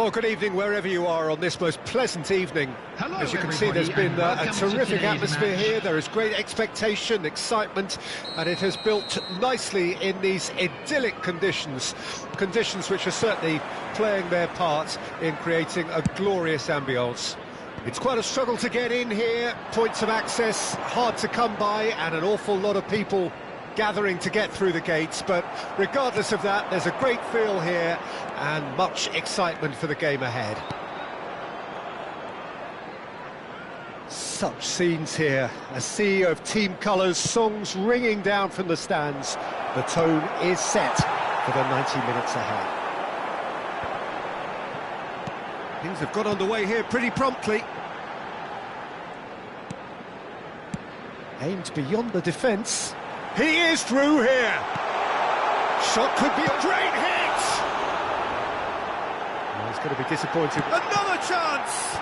Well, good evening wherever you are on this most pleasant evening. Hello, as you can see, there's been a terrific atmosphere here. There is great expectation, excitement, and it has built nicely in these idyllic conditions. Conditions which are certainly playing their part in creating a glorious ambience. It's quite a struggle to get in here, points of access hard to come by, and an awful lot of people gathering to get through the gates, but regardless of that, there's a great feel here and much excitement for the game ahead. Such scenes here, a sea of team colours, songs ringing down from the stands. The tone is set for the 90 minutes ahead. Things have got underway here pretty promptly. Aimed beyond the defence. He is through here. Shot could be a great hit. Oh, he's going to be disappointed. Another chance.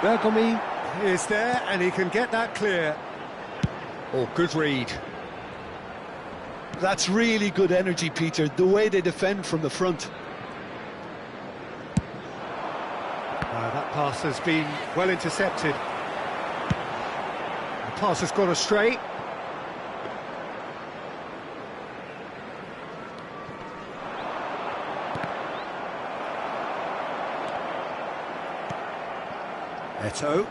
Bergomi is there, and he can get that clear. Oh, good read. That's really good energy, Peter, the way they defend from the front. That pass has been well intercepted. The pass has gone astray. Eto'o.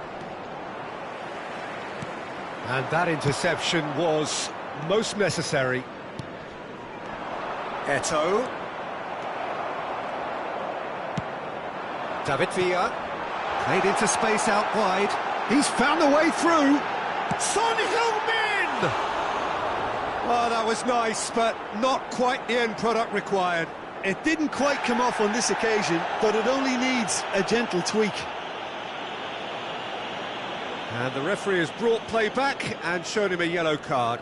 And that interception was most necessary. Eto'o. David Villa. Played into space out wide. He's found a way through. Son Heung-min! Oh, that was nice, but not quite the end product required. It didn't quite come off on this occasion, but it only needs a gentle tweak. And the referee has brought play back and shown him a yellow card.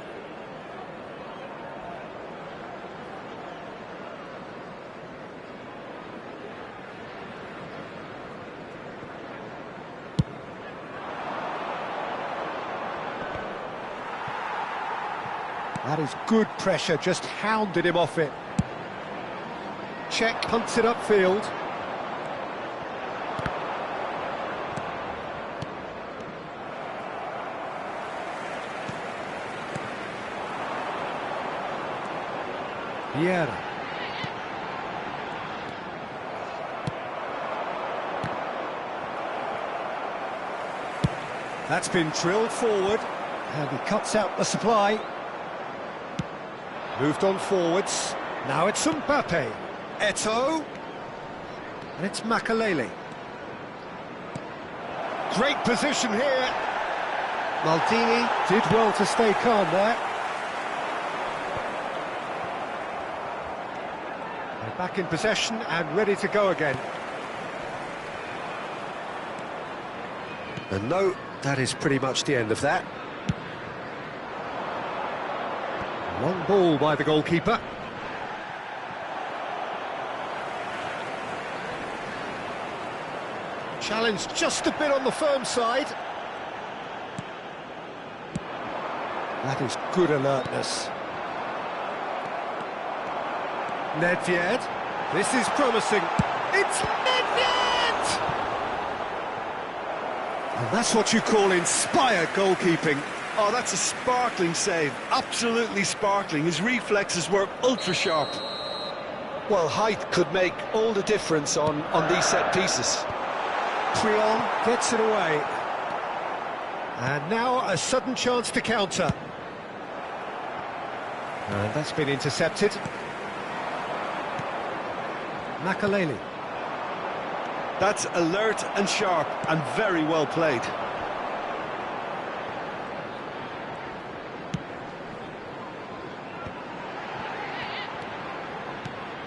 That is good pressure, just hounded him off it. Cech punts it upfield. Vieira. That's been drilled forward, and he cuts out the supply. Moved on forwards. Now it's Mbappe. Eto'o. And it's Makelele. Great position here. Maldini did well to stay calm there. They're back in possession and ready to go again. And no, that is pretty much the end of that. Long ball by the goalkeeper. Challenged just a bit on the firm side. That is good alertness. Nedved. This is promising. It's Nedved! That's what you call inspired goalkeeping. Oh, that's a sparkling save. Absolutely sparkling. His reflexes were ultra-sharp. Well, height could make all the difference on these set pieces. Triol gets it away. And now a sudden chance to counter. And that's been intercepted. Makaleli. That's alert and sharp and very well played.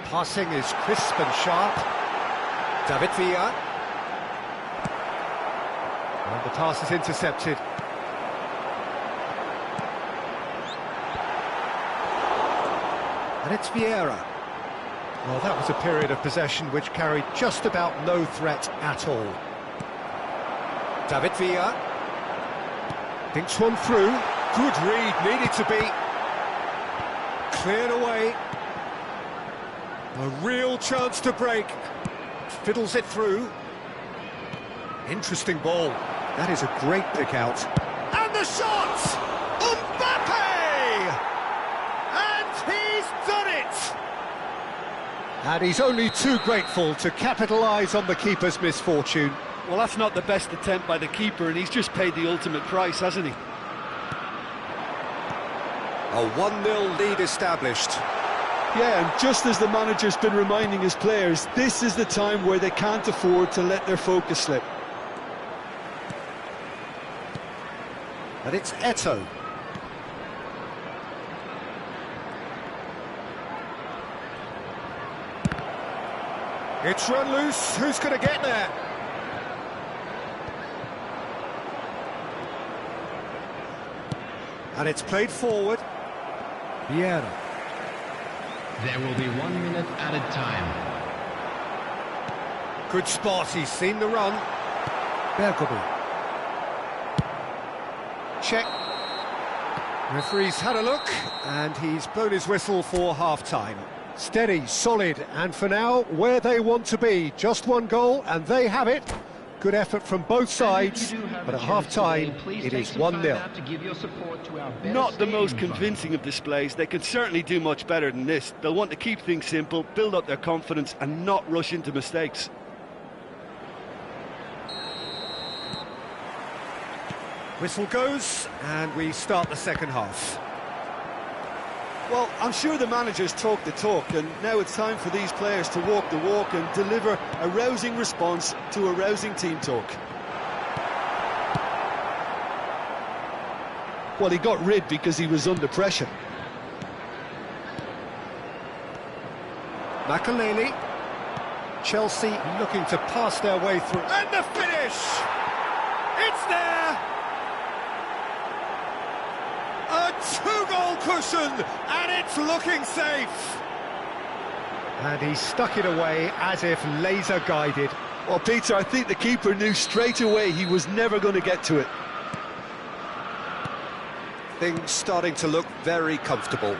Passing is crisp and sharp. David Villa. And the pass is intercepted. And it's Vieira. Well, that was a period of possession which carried just about no threat at all. David Villa. Thinks one through. Good read, needed to be. Cleared away. A real chance to break. Fiddles it through. Interesting ball. That is a great pick out. And the shot! Mbappe! And he's done it! And he's only too grateful to capitalise on the keeper's misfortune. Well, that's not the best attempt by the keeper, and he's just paid the ultimate price, hasn't he? A 1-0 lead established. Yeah, and just as the manager's been reminding his players, this is the time where they can't afford to let their focus slip. And it's Eto'o. It's run loose. Who's going to get there? And it's played forward. Vieira. There will be 1 minute added time. Good spot, he's seen the run. Bergobi. Check. Referee's had a look, and he's blown his whistle for half-time. Steady, solid, and for now, where they want to be. Just one goal, and they have it. Good effort from both sides, but at half-time, it is 1-0. Not the most convincing of displays. They can certainly do much better than this. They'll want to keep things simple, build up their confidence, and not rush into mistakes. Whistle goes, and we start the second half. Well, I'm sure the managers talk the talk, and now it's time for these players to walk the walk and deliver a rousing response to a rousing team talk. Well, he got rid because he was under pressure. Makaleli. Chelsea looking to pass their way through. And the finish! It's there! A two-goal cushion, and it's looking safe. And he stuck it away as if laser-guided. Well, Peter, I think the keeper knew straight away he was never going to get to it. Things starting to look very comfortable.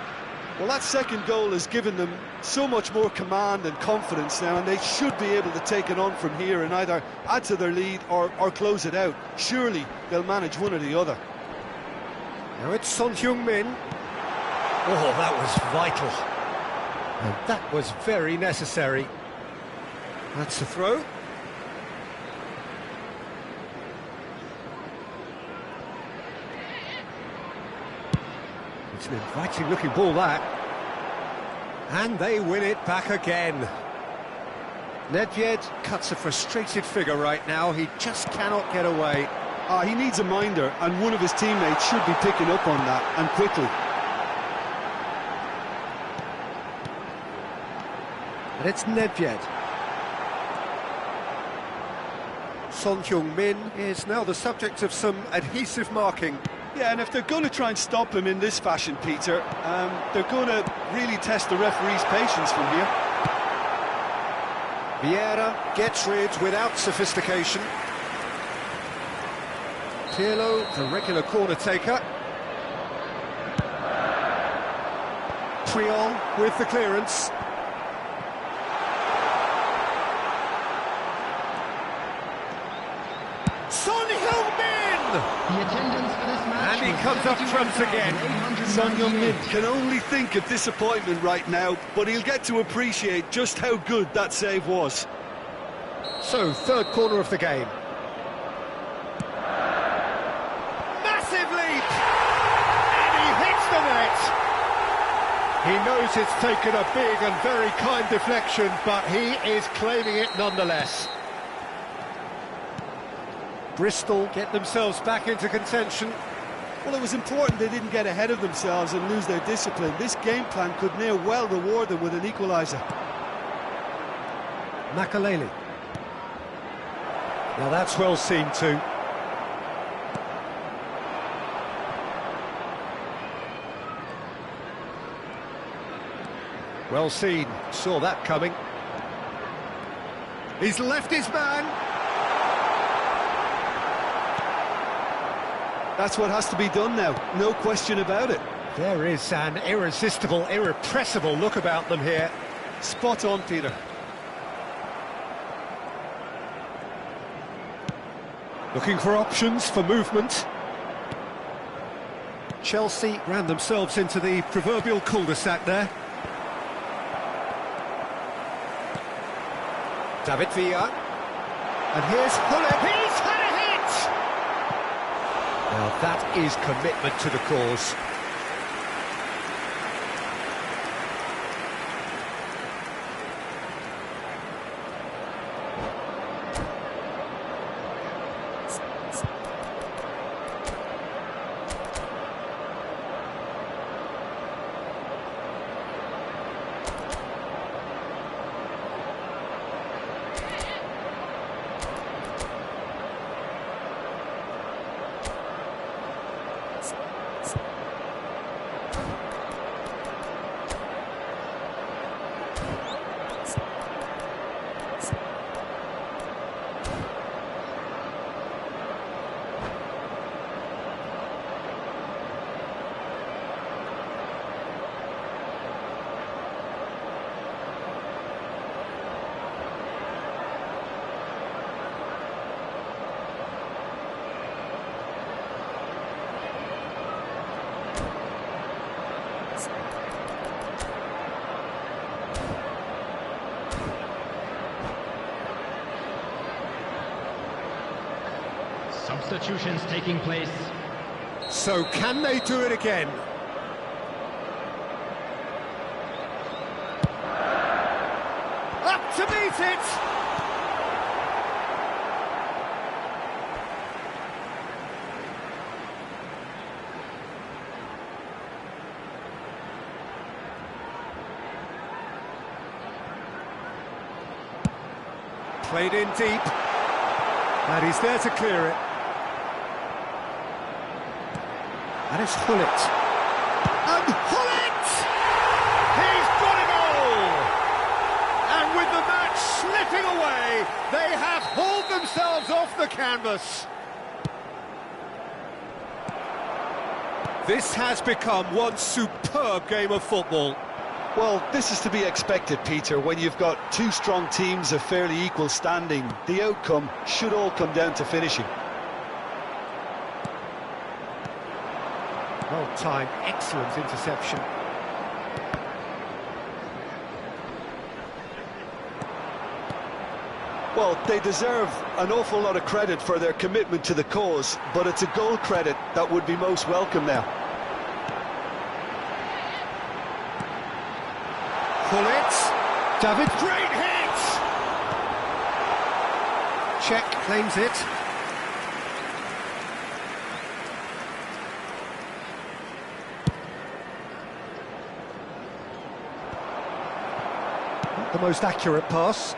Well, that second goal has given them so much more command and confidence now, and they should be able to take it on from here and either add to their lead or close it out. Surely they'll manage one or the other. Now it's Son Heung-min. Oh, that was vital. And that was very necessary. That's the throw. It's an inviting looking ball, that. And they win it back again. Nedved cuts a frustrated figure right now. He just cannot get away. He needs a minder, and one of his teammates should be picking up on that, and quickly. And it's Nedved. Son Heung-min is now the subject of some adhesive marking. Yeah, and if they're going to try and stop him in this fashion, Peter, they're going to really test the referee's patience from here. Vieira gets rid without sophistication. Pirlo, the regular corner taker. Triol with the clearance. Son Heung-min! The attendance for this match. And he was comes up trumps again. 72,898. Son Heung-min can only think of disappointment right now, but he'll get to appreciate just how good that save was. So, third corner of the game. Massive leap! And he hits the net! He knows it's taken a big and very kind deflection, but he is claiming it nonetheless. Bristol get themselves back into contention. Well, it was important they didn't get ahead of themselves and lose their discipline. This game plan could near well reward them with an equaliser. Makaleli. Now that's well seen too. Well seen, saw that coming. He's left his man. That's what has to be done now, no question about it. There is an irresistible, irrepressible look about them here. Spot on, Peter. Looking for options for movement. Chelsea ran themselves into the proverbial cul-de-sac there. David Villa. And here's Hullett. He's had a hit! Now that is commitment to the cause. Substitutions taking place. So can they do it again? Up to meet it! Played in deep. And he's there to clear it. And it's Hullett. And Hullett! He's got it all! And with the match slipping away, they have hauled themselves off the canvas. This has become one superb game of football. Well, this is to be expected, Peter, when you've got two strong teams of fairly equal standing. The outcome should all come down to finishing. Well timed, excellent interception. Well, they deserve an awful lot of credit for their commitment to the cause, but it's a goal credit that would be most welcome now. Hullett, David, great hit! Czech claims it. Not the most accurate pass.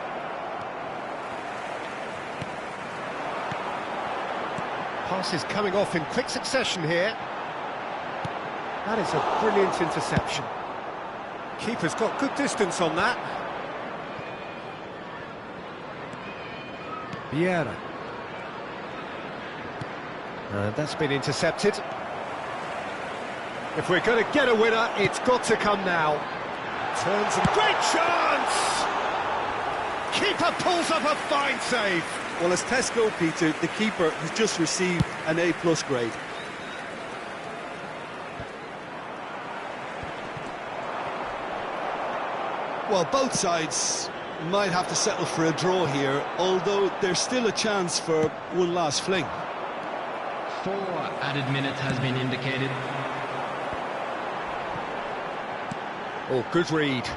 Passes coming off in quick succession here. That is a brilliant interception. Keeper's got good distance on that. Vieira. And that's been intercepted. If we're going to get a winner, it's got to come now. Turns and great chance! keeper pulls up a fine save. Well, as tests go, Peter, the keeper has just received an A+ grade. Well, both sides might have to settle for a draw here, although there's still a chance for one last fling. 4 added minutes has been indicated. Oh, good read.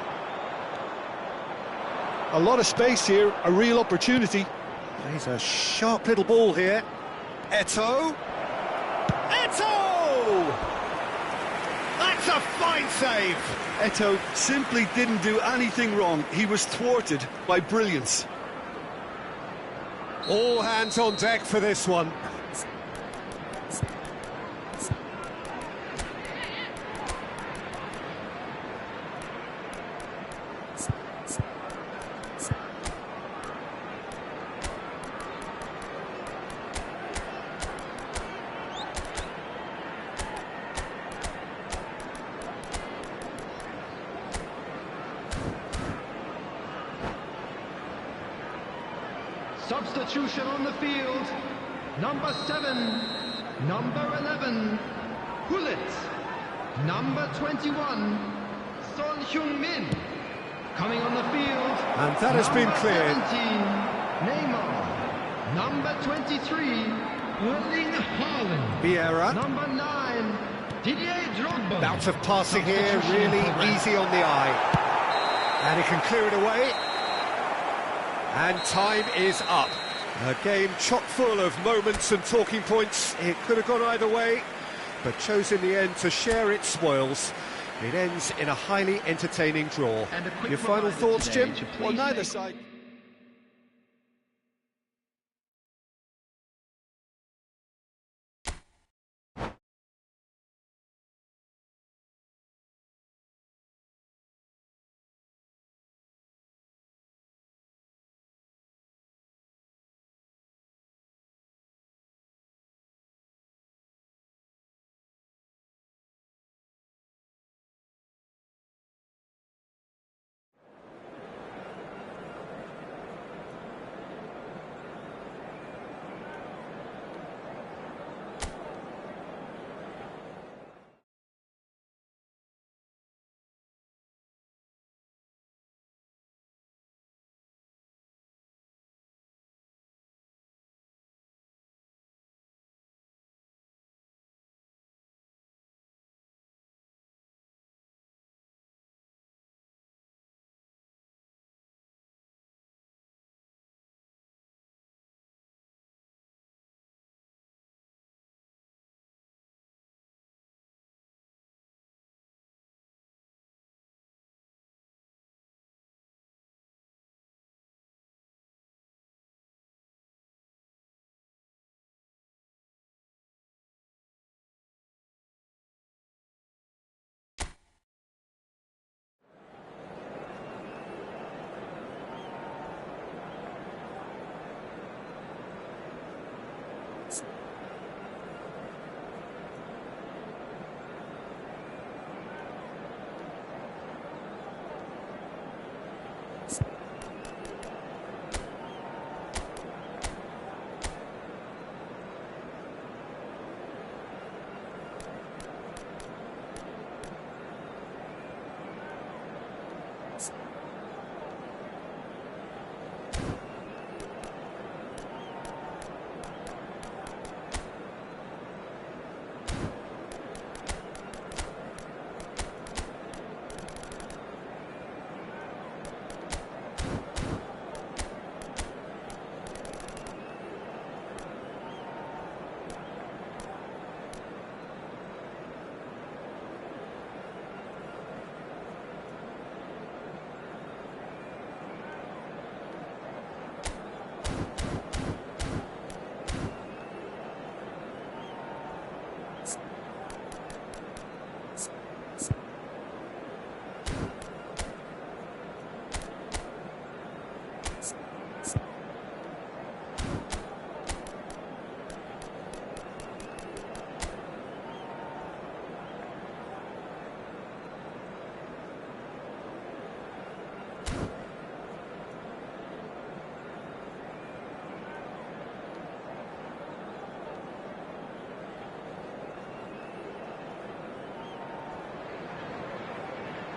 A lot of space here, a real opportunity. He's a sharp little ball here. Eto'o. Eto'o! That's a fine save. Eto'o simply didn't do anything wrong. He was thwarted by brilliance. All hands on deck for this one. Substitution on the field. Number 7, number 11, Gullit. Number 21, Son Heung-min. Coming on the field. And that has been cleared. Number 17, Neymar. Number 23, Erling Haaland. Vieira. Number 9, Didier Drogba. Bout of passing here, really easy on the eye. And he can clear it away. And time is up. A game chock full of moments and talking points. It could have gone either way, but chose in the end to share its spoils. It ends in a highly entertaining draw. Your final thoughts, Jim? Well, neither side...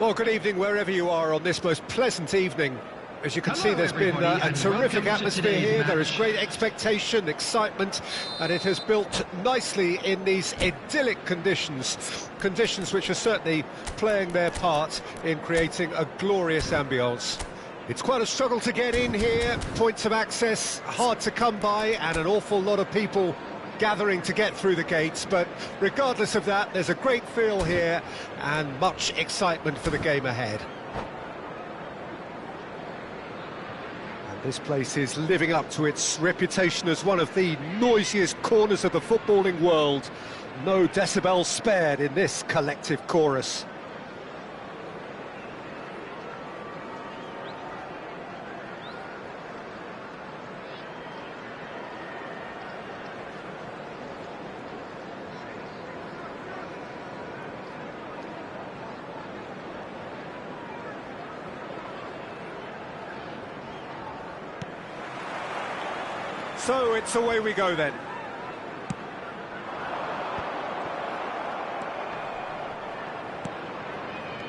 Well, good evening wherever you are on this most pleasant evening. As you can see, there's been a terrific atmosphere here. There is great expectation, excitement, and it has built nicely in these idyllic conditions. Conditions which are certainly playing their part in creating a glorious ambience. It's quite a struggle to get in here, points of access hard to come by, and an awful lot of people gathering to get through the gates, but regardless of that, there's a great feel here and much excitement for the game ahead. And this place is living up to its reputation as one of the noisiest corners of the footballing world. No decibels spared in this collective chorus. So it's away we go then.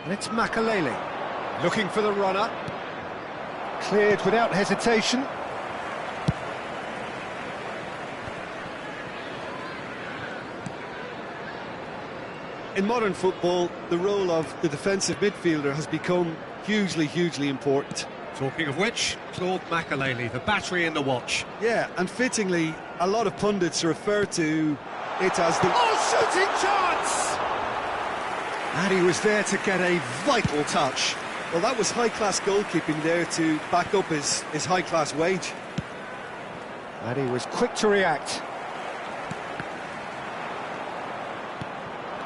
And it's Makalele looking for the runner. Cleared without hesitation. In modern football, the role of the defensive midfielder has become hugely important. Talking of which, Claude Makalele, the battery in the watch. Yeah, and fittingly, a lot of pundits refer to it as the... Oh, shooting chance! And he was there to get a vital touch. Well, that was high-class goalkeeping there to back up his high-class wage. And he was quick to react.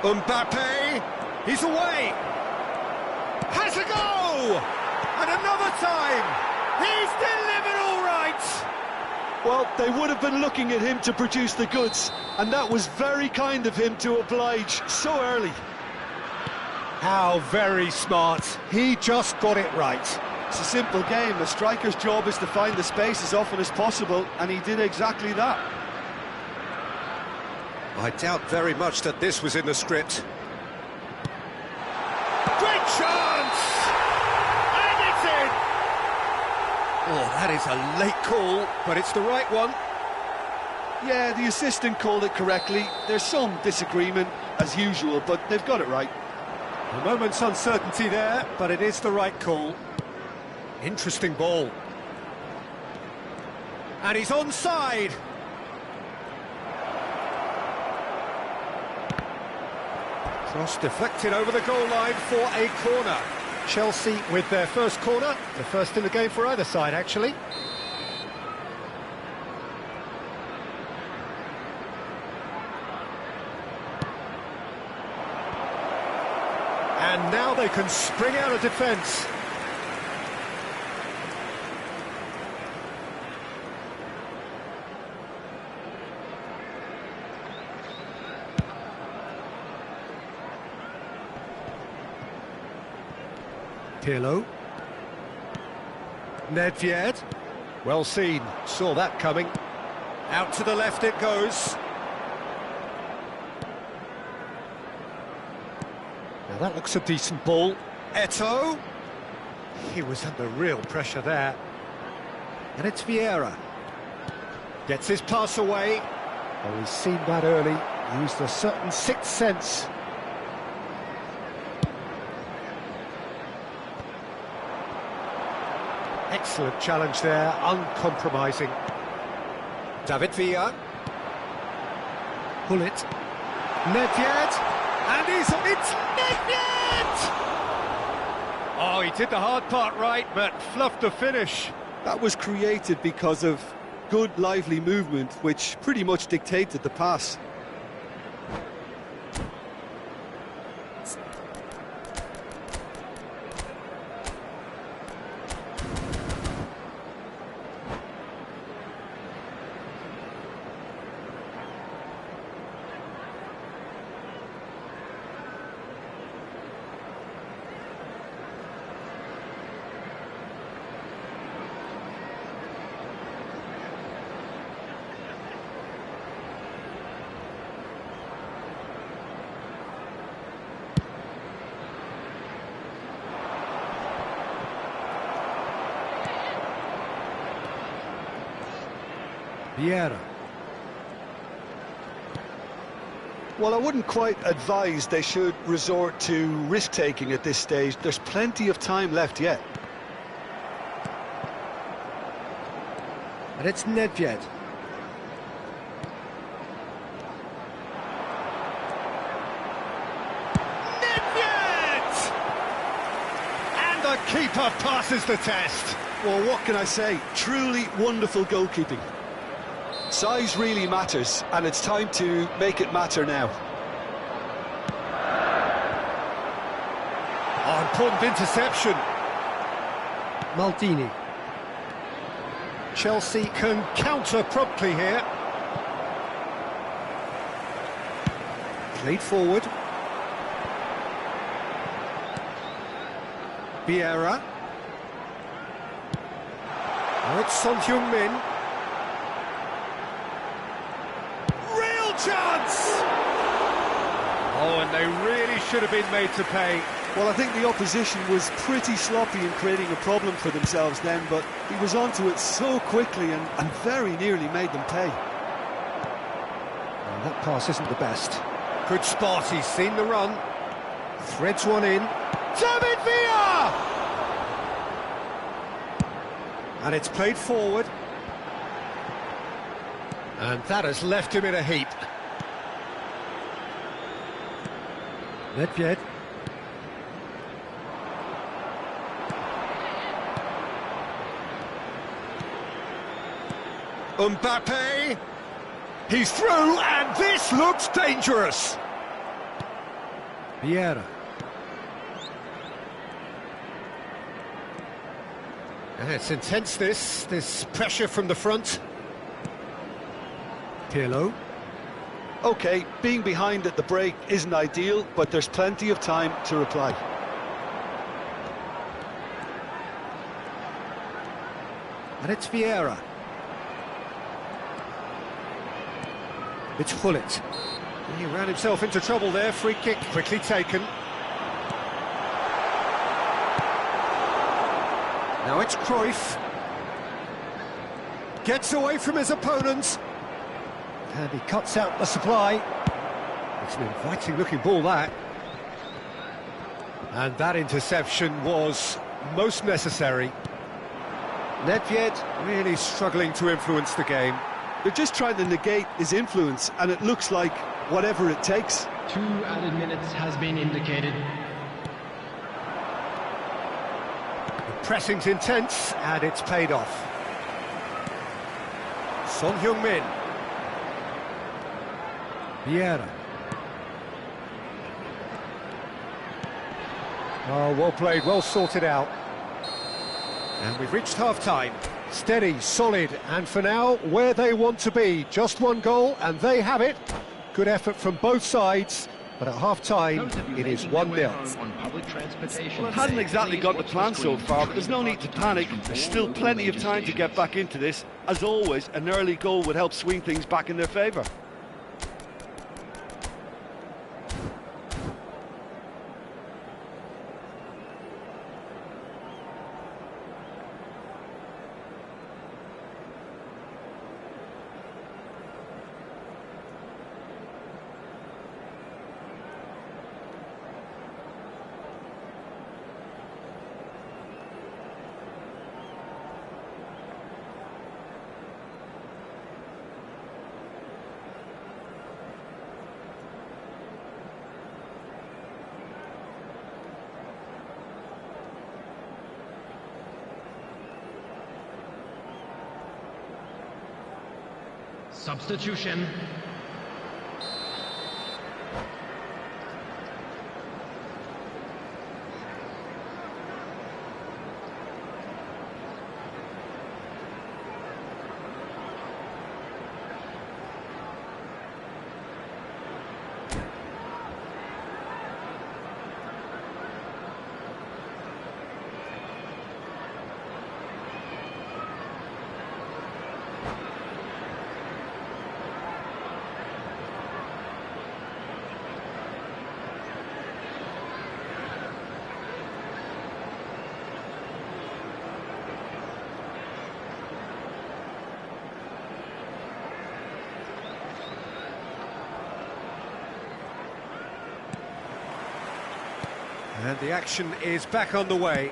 Mbappe, he's away! Has a go! And another time! He's delivered all right! Well, they would have been looking at him to produce the goods, and that was very kind of him to oblige so early. How very smart. He just got it right. It's a simple game. A striker's job is to find the space as often as possible, and he did exactly that. I doubt very much that this was in the script. Great chance! And it's in! Oh, that is a late call, but it's the right one. Yeah, the assistant called it correctly. There's some disagreement, as usual, but they've got it right. A moment's uncertainty there, but it is the right call. Interesting ball. And he's onside. Cross deflected over the goal line for a corner. Chelsea with their first corner, the first in the game for either side, actually. And now they can spring out of defence. Pirlo. Nedved. Well seen, saw that coming. Out to the left it goes. Now that looks a decent ball. Eto'o. He was under real pressure there. And it's Vieira. Gets his pass away. Oh, he's seen that early. Used a certain sixth sense. Excellent challenge there, uncompromising. David Villa. Pull it. Nedved. And it's Nedved! Oh, he did the hard part right, but fluffed the finish. That was created because of good, lively movement, which pretty much dictated the pass. Vieira. Well, I wouldn't quite advise they should resort to risk-taking at this stage. There's plenty of time left yet. And it's Nedved. Nedved! And the keeper passes the test. Well, what can I say? Truly wonderful goalkeeping. Size really matters, and it's time to make it matter now. Oh, important interception. Maldini. Chelsea can counter promptly here. Played forward. Vieira. Oh, it's Son Heung-min. Real chance! Oh, and they really should have been made to pay. Well, I think the opposition was pretty sloppy in creating a problem for themselves then, but he was onto it so quickly and very nearly made them pay. Well, that pass isn't the best. Good spot, he's seen the run. Threads one in. David Villa! And it's played forward. And that has left him in a heap. Nedved. Mbappe, he's through, and this looks dangerous. Vieira. It's intense, this pressure from the front. Pirlo. OK, being behind at the break isn't ideal, but there's plenty of time to reply. And it's Vieira. It's Gullit. He ran himself into trouble there. Free kick quickly taken. Now it's Cruyff. Gets away from his opponents. And he cuts out the supply. It's an inviting looking ball, that. And that interception was most necessary. Nedved really struggling to influence the game. They're just trying to negate his influence, and it looks like whatever it takes. 2 added minutes has been indicated. The pressing's intense, and it's paid off. Son Heung-min. Vieira. Oh, well played, well sorted out. And we've reached half-time. Steady, solid, and for now, where they want to be. Just one goal, and they have it. Good effort from both sides, but at half-time, it is 1-0. Well, it hasn't exactly got the plan so far, but there's no need to panic. There's still plenty of time to get back into this. As always, an early goal would help swing things back in their favour. Substitution. And the action is back on the way.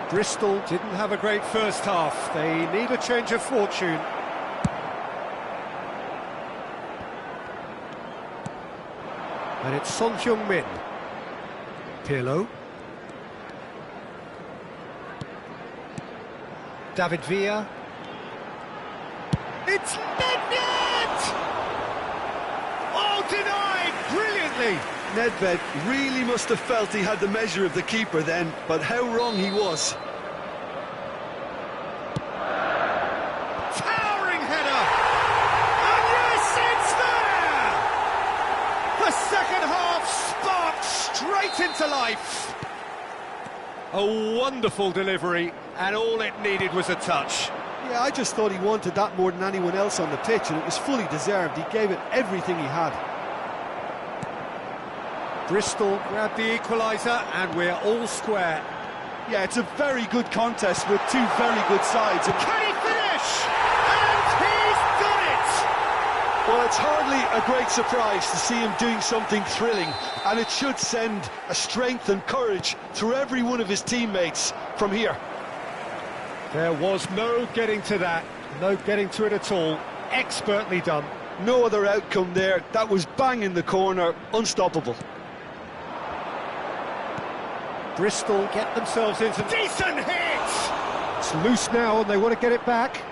Bristol didn't have a great first half. They need a change of fortune. And it's Son Heung-min. Pirlo. David Villa. It's Nedved! Oh, denied brilliantly! Nedved really must have felt he had the measure of the keeper then, but how wrong he was. Towering header! And yes, it's there! The second half sparked straight into life. A wonderful delivery, and all it needed was a touch. Yeah, I just thought he wanted that more than anyone else on the pitch, and it was fully deserved. He gave it everything he had. Bristol grabbed the equaliser, and we're all square. Yeah, it's a very good contest with two very good sides. Can he finish? And he's done it! Well, it's hardly a great surprise to see him doing something thrilling, and it should send a strength and courage through every one of his teammates from here. There was no getting to that, no getting to it at all. Expertly done. No other outcome there. That was bang in the corner, unstoppable. Bristol get themselves into... Decent hit! It's loose now and they want to get it back.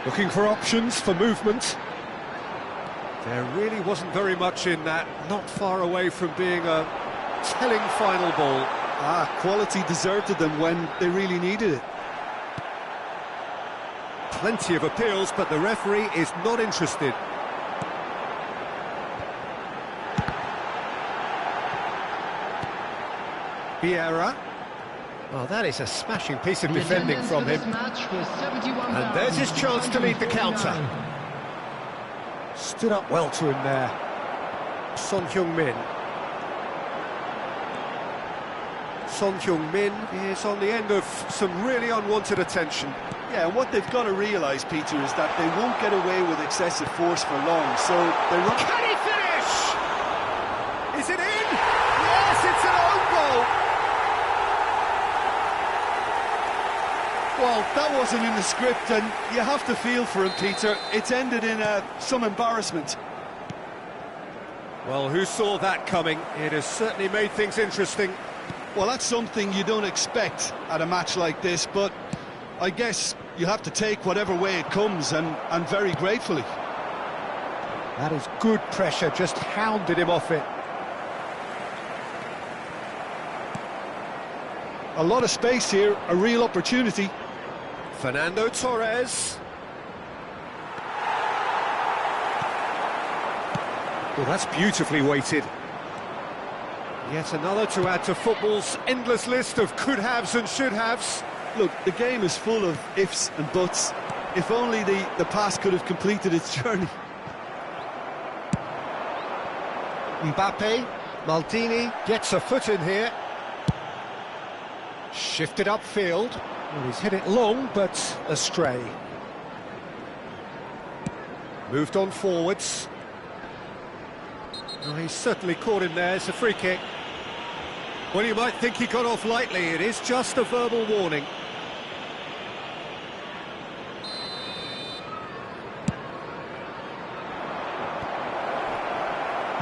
Looking for options for movement. There really wasn't very much in that, not far away from being a telling final ball. Quality deserted them when they really needed it. Plenty of appeals, but the referee is not interested. Vieira. Well, that is a smashing piece of defending from him. And there's his chance to lead the counter. Stood up well to him there. Son Heung-min. Son Heung-min is on the end of some really unwanted attention. Yeah, and what they've got to realise, Peter, is that they won't get away with excessive force for long, so they run... Can he finish? Is it in? Yes, it's an own goal! Well, that wasn't in the script, and you have to feel for him, Peter. It's ended in some embarrassment. Well, who saw that coming? It has certainly made things interesting. Well, that's something you don't expect at a match like this, but I guess you have to take whatever way it comes, and very gratefully. That is good pressure, just hounded him off it. A lot of space here, a real opportunity. Fernando Torres. Well, that's beautifully weighted. Yet another to add to football's endless list of could-haves and should-haves. Look, the game is full of ifs and buts. If only the pass could have completed its journey. Mbappe, Maldini gets a foot in here. Shifted upfield. Well, he's hit it long, but astray. Moved on forwards. Oh, he's certainly caught him there. It's a free kick. Well, you might think he got off lightly. It is just a verbal warning.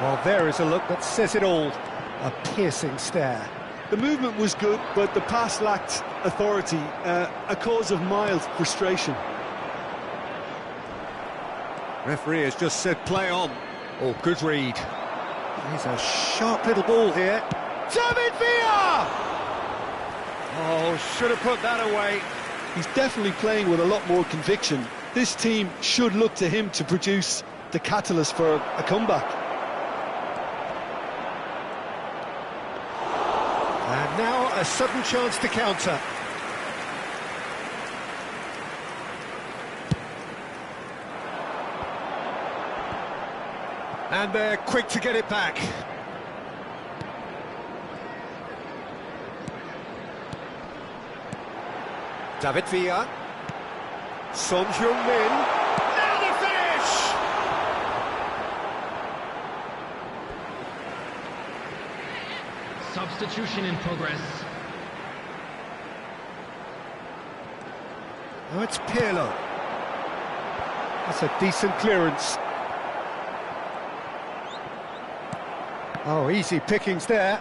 Well, there is a look that says it all. A piercing stare. The movement was good, but the pass lacked authority, a cause of mild frustration. Referee has just said play on. Oh, good read. Here's a sharp little ball here. David Villa! Oh, should have put that away. He's definitely playing with a lot more conviction. This team should look to him to produce the catalyst for a comeback. And now a sudden chance to counter. And they're quick to get it back. David Villa. Son Heung-min. Now the finish! Substitution in progress. Oh, it's Pirlo. That's a decent clearance. Oh, easy pickings there.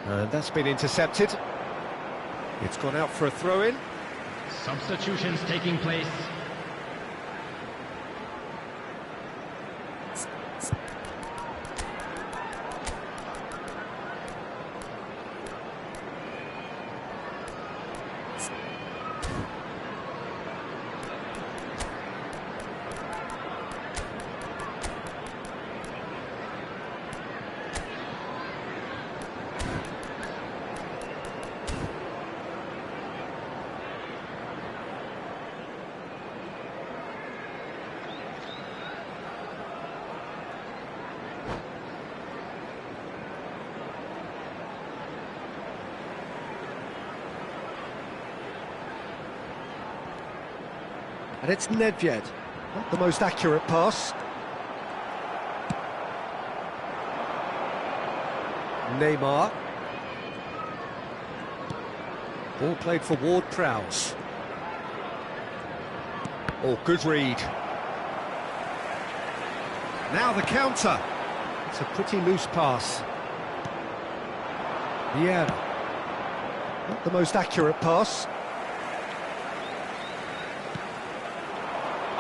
And that's been intercepted. It's gone out for a throw-in. Substitutions taking place. And it's Nedved. Not the most accurate pass. Neymar. Ball played for Ward-Prowse. Oh, good read. Now the counter. It's a pretty loose pass. Vieira. Not the most accurate pass.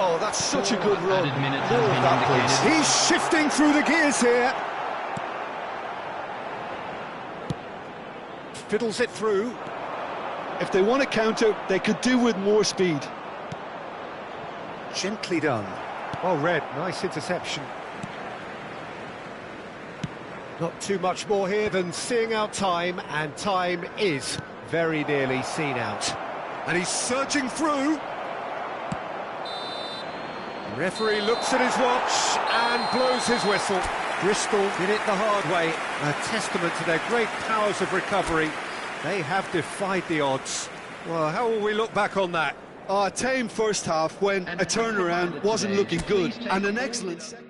Oh, that's such a good run. Added minute More has of been that, indicated. please. He's shifting through the gears here. Fiddles it through. If they want to counter, they could do with more speed. Gently done. Well read, nice interception. Not too much more here than seeing out time, and time is very nearly seen out. And he's surging through. The referee looks at his watch and blows his whistle. Bristol did it the hard way, a testament to their great powers of recovery. They have defied the odds. Well, how will we look back on that? A tame first half when a turnaround wasn't looking good, and an excellent second.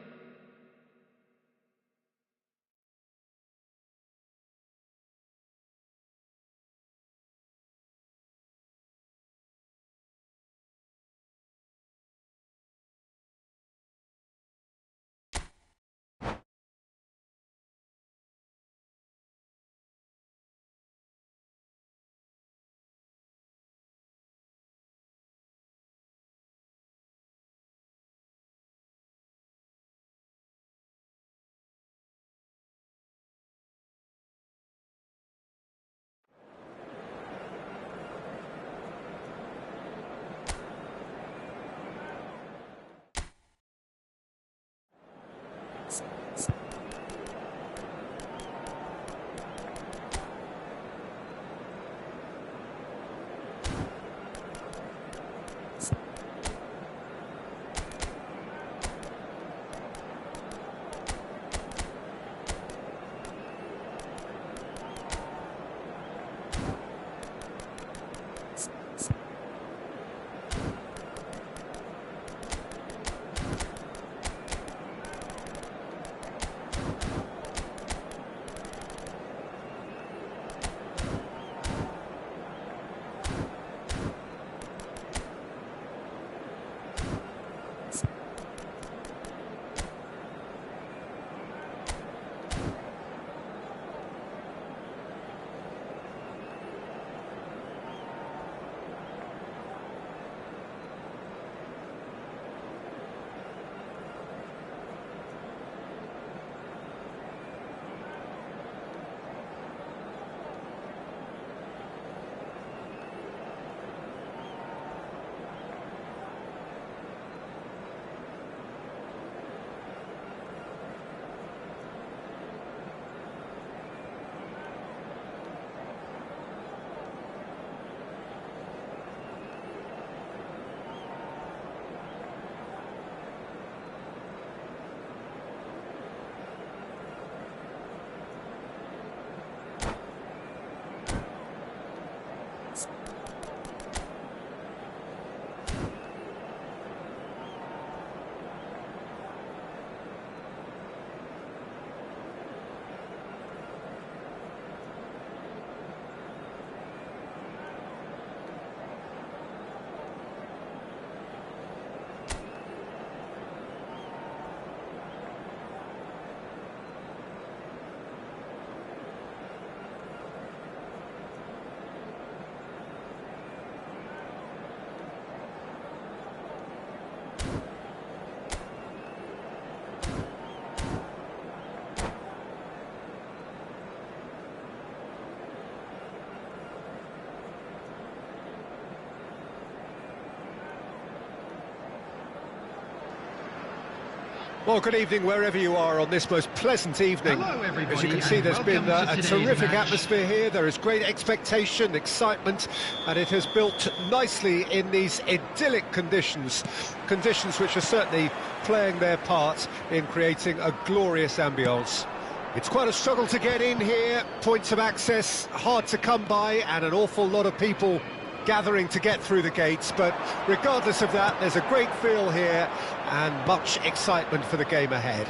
Well, good evening wherever you are on this most pleasant evening. Hello, everybody, As you can see, and there's been welcome to a today's terrific match. atmosphere here. There is great expectation, excitement, and it has built nicely in these idyllic conditions. Conditions which are certainly playing their part in creating a glorious ambience. It's quite a struggle to get in here, points of access hard to come by, and an awful lot of people gathering to get through the gates, but regardless of that, there's a great feel here and much excitement for the game ahead.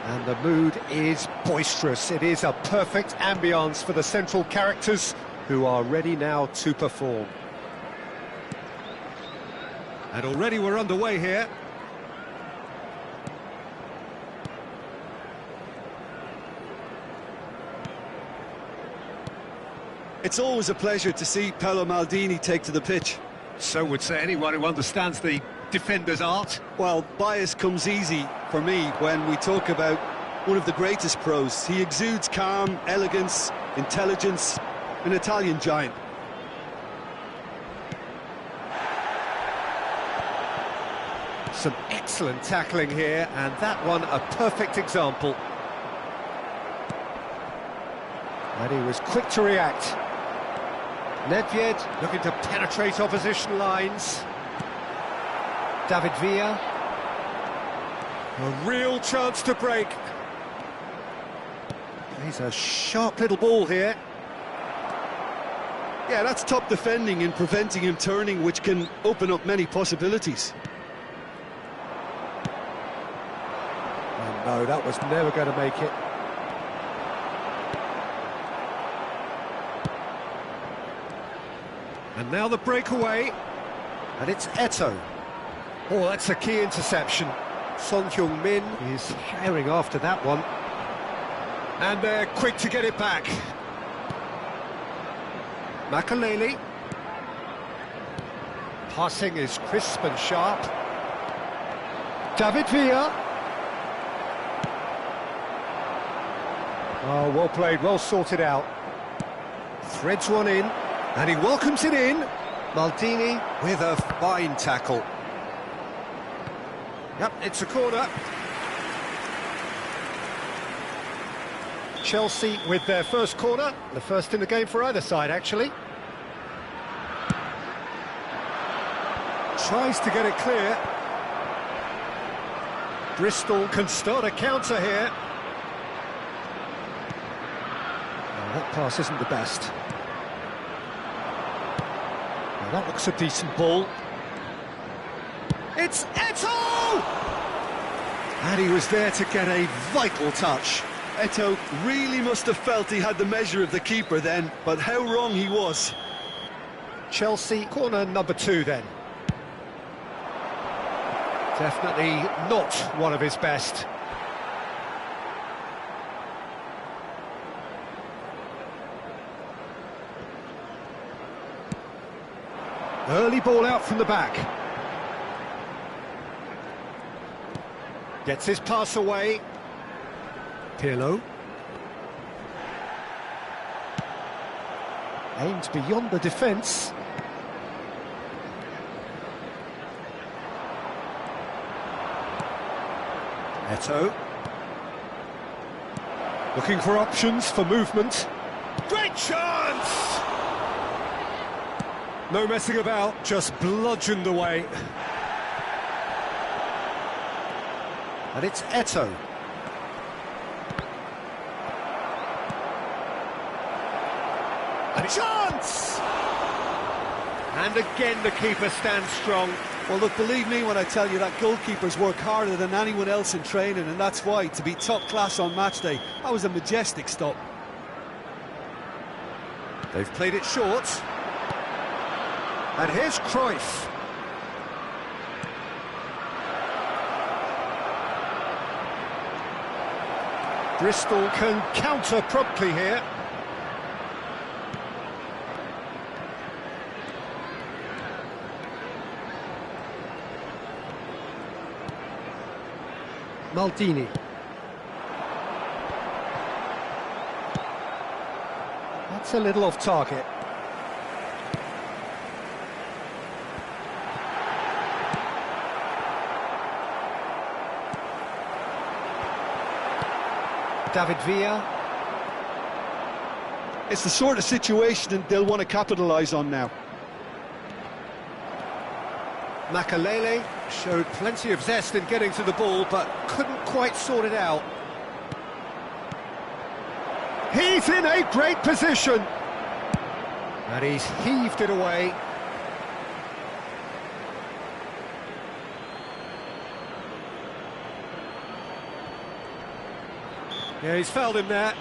And the mood is boisterous. It is a perfect ambience for the central characters who are ready now to perform. And already we're underway here. It's always a pleasure to see Paolo Maldini take to the pitch. So would say anyone who understands the defender's art. Well, bias comes easy for me when we talk about one of the greatest pros. He exudes calm, elegance, intelligence, an Italian giant. Some excellent tackling here, and that one a perfect example. And he was quick to react. Nedved looking to penetrate opposition lines. David Villa. A real chance to break. He's a sharp little ball here. Yeah, that's top defending and preventing him turning, which can open up many possibilities. Oh, no, that was never going to make it. And now the breakaway, and it's Eto'o. Oh, that's a key interception. Son Heung-min is firing after that one. And they're quick to get it back. Makelele. Passing is crisp and sharp. David Villa. Oh, well played, well sorted out. Threads one in. And he welcomes it in. Maldini with a fine tackle. Yep, it's a corner. Chelsea with their first corner. The first in the game for either side, actually. Tries to get it clear. Bristol can start a counter here. Oh, that pass isn't the best. That looks a decent ball. It's Eto'o! And he was there to get a vital touch. Eto'o really must have felt he had the measure of the keeper then, but how wrong he was. Chelsea, corner number 2 then. Definitely not one of his best. Early ball out from the back. Gets his pass away. Pirlo. Aims beyond the defence. Eto'o. Looking for options for movement. Great chance! No messing about, just bludgeoned away. And it's Eto'o. And chance! And again the keeper stands strong. Well, look, believe me when I tell you that goalkeepers work harder than anyone else in training, and that's why, to be top class on match day, that was a majestic stop. They've played it short. And here's Cruyff. Bristol can counter promptly here. Maldini. That's a little off target. David Villa. It's the sort of situation they'll want to capitalise on now. Makalele showed plenty of zest in getting to the ball, but couldn't quite sort it out. He's in a great position. And he's heaved it away. Yeah, he's fouled him there.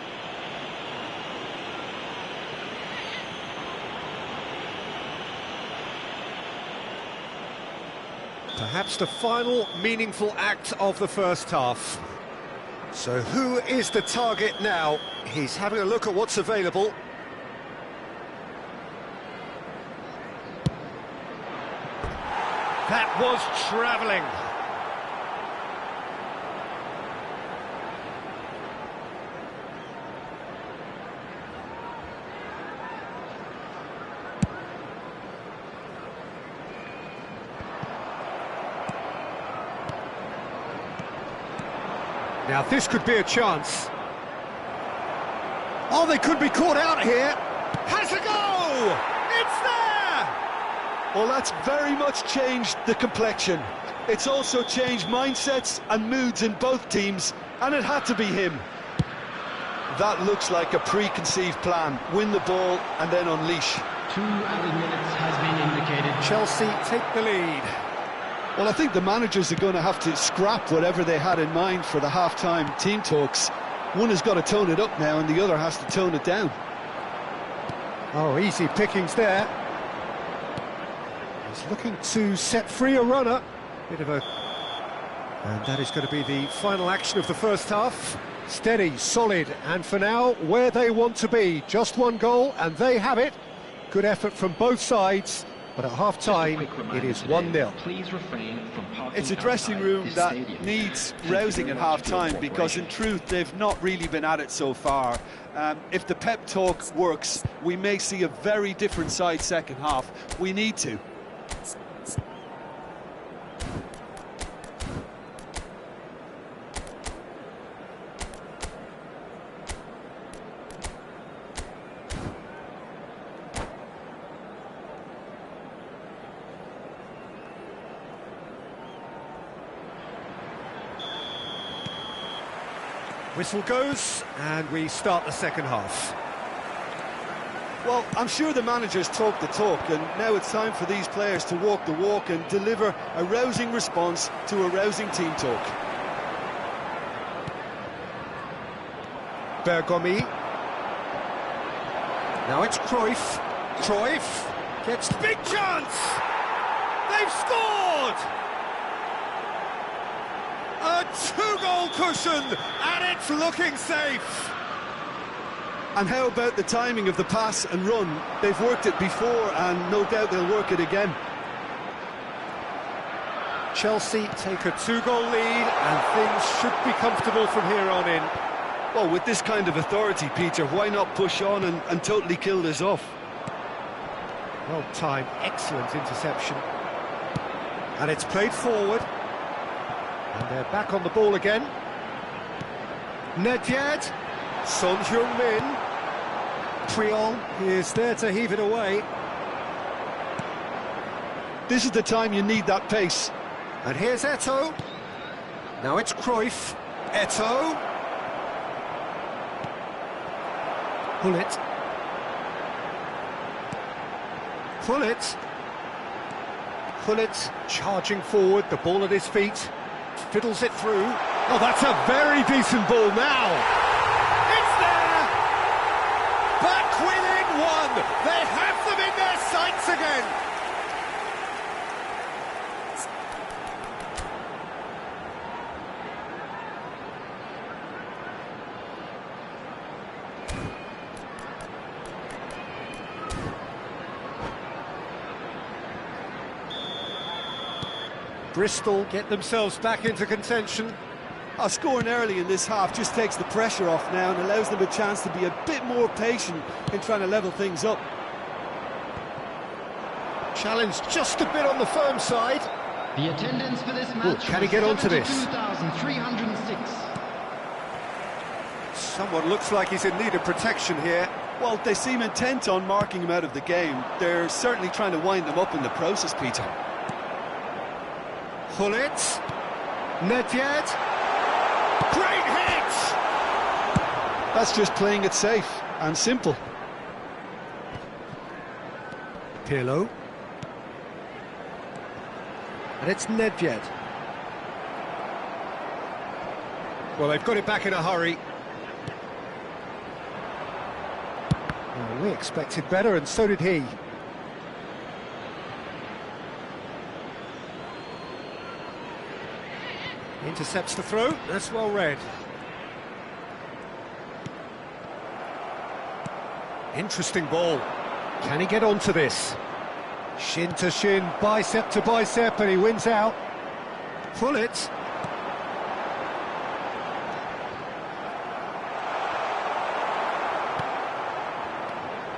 Perhaps the final meaningful act of the first half. So who is the target now? He's having a look at what's available. That was travelling. Now this could be a chance. Oh, they could be caught out here. Has a go! It's there! Well, that's very much changed the complexion. It's also changed mindsets and moods in both teams, and it had to be him. That looks like a preconceived plan. Win the ball and then unleash. 2 added minutes has been indicated. Chelsea take the lead. Well, I think the managers are going to have to scrap whatever they had in mind for the half-time team talks. One has got to tone it up now and the other has to tone it down. Oh, easy pickings there. He's looking to set free a runner. Bit of a... And that is going to be the final action of the first half. Steady, solid, and for now, where they want to be. Just one goal, and they have it. Good effort from both sides. But at half-time, it is 1-0. Please refrain from parking. It's a dressing room that needs rousing at half-time because, in truth, they've not really been at it so far. If the pep talk works, we may see a very different side second half. We need to. Whistle goes, and we start the second half. Well, I'm sure the managers talk the talk, and now it's time for these players to walk the walk and deliver a rousing response to a rousing team talk. Bergomi. Now it's Cruyff. Cruyff gets the big chance! They've scored! A 2-goal cushion, and it's looking safe. And how about the timing of the pass and run? They've worked it before, and no doubt they'll work it again. Chelsea take a 2-goal lead, and things should be comfortable from here on in. Well, with this kind of authority, Peter, why not push on and totally kill this off? Well timed, excellent interception. And it's played forward. And they're back on the ball again. Nedved, Son Heung-min. Triol is there to heave it away. This is the time you need that pace. And here's Eto'o. Now it's Cruyff. Eto'o. Gullit. Gullit. Gullit charging forward, the ball at his feet. Fiddles it through. Oh, that's a very decent ball now. It's there! Back within one. They have them in their sights again. Bristol get themselves back into contention. Scoring early in this half just takes the pressure off now and allows them a chance to be a bit more patient in trying to level things up. Challenge just a bit on the firm side. The attendance for this match. Can he get onto this? 72,306. Someone looks like he's in need of protection here. Well, they seem intent on marking him out of the game. They're certainly trying to wind him up in the process, Peter. Gullit. Nedved. Great hit! That's just playing it safe and simple. Pirlo. And it's Nedved. Well, they've got it back in a hurry. Well, we expected better, and so did he. Intercepts the throw. That's well read. Interesting ball. Can he get onto this? Shin to shin, bicep to bicep, and he wins out. Gullit.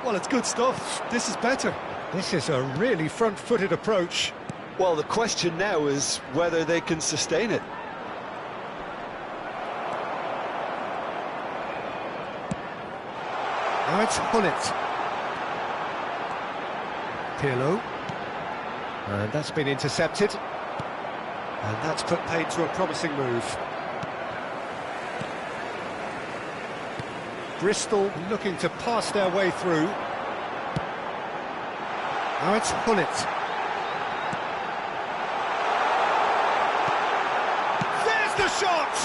Well, it's good stuff. This is better. This is a really front-footed approach. Well, the question now is whether they can sustain it. Now it's Gullit. Pirlo. And that's been intercepted. And that's put paid to a promising move. Bristol looking to pass their way through. Now it's Gullit. There's the shot!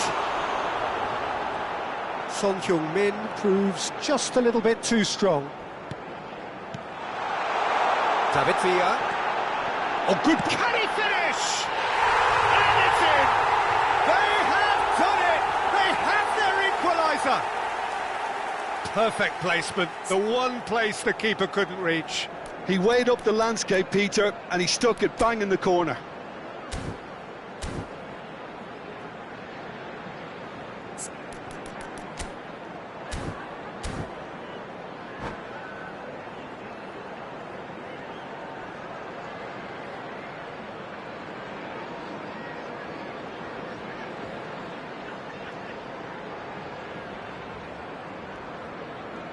Son Heung-min proves just a little bit too strong. David Villa. Oh, good. Can he finish? And it's in! They have done it! They have their equaliser! Perfect placement, the one place the keeper couldn't reach. He weighed up the landscape, Peter, and he stuck it bang in the corner.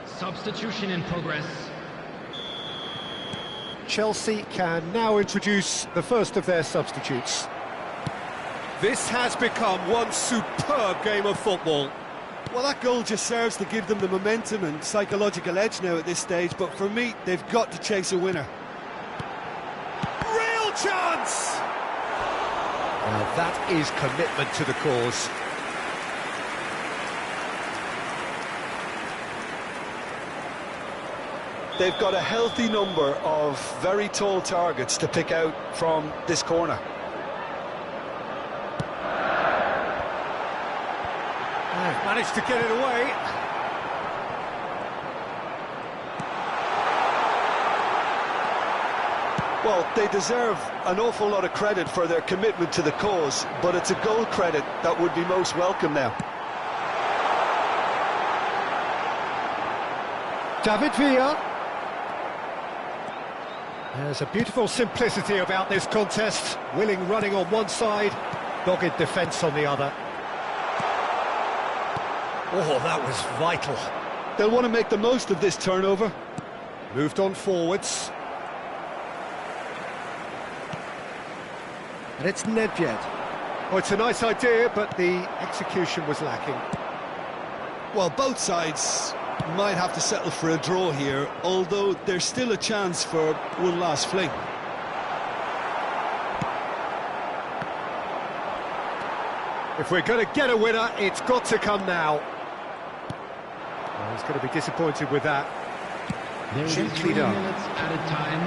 Substitution in progress. Chelsea can now introduce the first of their substitutes. This has become one superb game of football. Well, that goal just serves to give them the momentum and psychological edge now at this stage, but for me, they've got to chase a winner. Real chance! Now that is commitment to the cause. They've got a healthy number of very tall targets to pick out from this corner. They've managed to get it away. Well, they deserve an awful lot of credit for their commitment to the cause, but it's a goal credit that would be most welcome now. David Villa. There's a beautiful simplicity about this contest. Willing running on one side, dogged defence on the other. Oh, that was vital. They'll want to make the most of this turnover. Moved on forwards. And it's Nedved. Oh, it's a nice idea, but the execution was lacking. Well, both sides might have to settle for a draw here, although there's still a chance for one last fling. If we're going to get a winner, it's got to come now. Well, he's going to be disappointed with that. There will be Gently 3 done. minutes added time.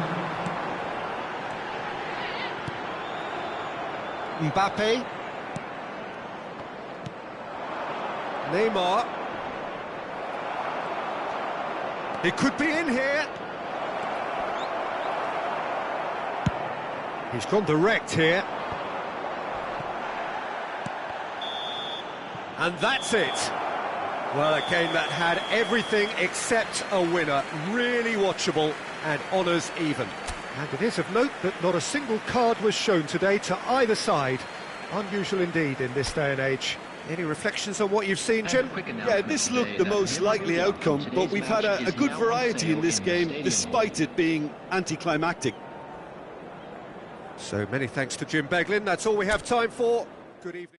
Mbappe. Neymar. He could be in here. He's gone direct here. And that's it. Well, a game that had everything except a winner. Really watchable and honours even. And it is of note that not a single card was shown today to either side. Unusual indeed in this day and age. Any reflections on what you've seen, Jim? Yeah, this looked the most likely outcome, but we've had a good variety in this game, despite it being anticlimactic. So many thanks to Jim Beglin. That's all we have time for. Good evening.